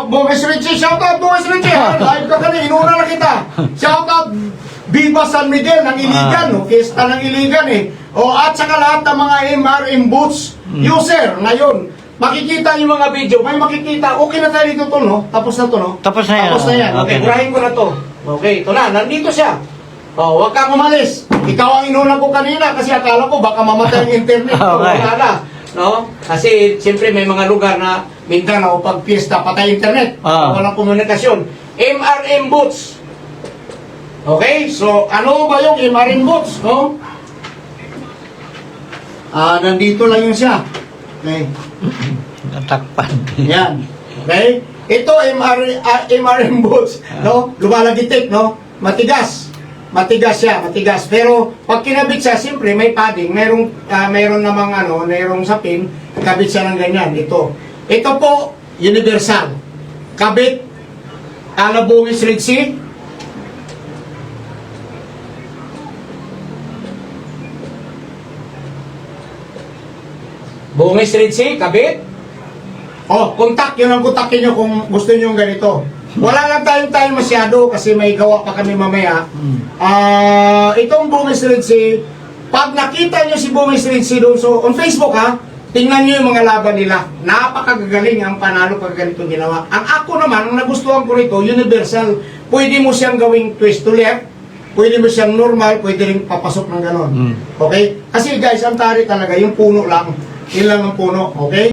Boris Richie, shout out Boris Richie. Live ka kanina, inuna na kita. Shout out Viva San Miguel ng Iligan, Fiesta ng Iligan at saka lahat ng mga MRM boots user ngayon. Makikita yung mga video, may makikita. Okay na tayo dito to, no? Tapos na to, no? Tapos na yan. Tapos na yan. Okay, gurahin ko na to. Okay, ito na, nandito siya. Huwag kang umalis. Ikaw ang inuna ko kanina kasi akala ko baka mamatay ang internet. Okay. Wala na. No? Kasi siyempre may mga lugar na Mindanao pag fiesta patay internet. Walang komunikasyon. MRM boots. Okay? So, ano ba yung MRM boots? No? Nandito lang yun siya. Okay. Natakpan. Yan. Okay? Ito MRM boots, no? Lumalagitik, no? Matigas. Matigas siya, matigas. Pero pag kinabit siya, siyempre may padding, mayroon namang mayroong sapin, kabit siya ng ganyan. Ito po universal. Kabit Bungis Red Sea. Bungis Red Sea, kabit. Kontak, yun ang kontakin nyo kung gusto nyo yung ganito. Wala lang tayong time masyado kasi may gawa pa kami mamaya. Itong Bungis Red Sea, pag nakita nyo si Bungis Red Sea doon, so on Facebook tingnan nyo yung mga laban nila. Napakagagaling ang panalo pag ganito ginawa. Ang ako naman, ang nagustuhan ko rito, universal. Pwede mo siyang gawing twist to left, pwede mo siyang normal, pwede rin papasok ng ganon. Okay? Kasi guys, ang tari talaga, yung puno lang. Yun lang ang puno. Okay?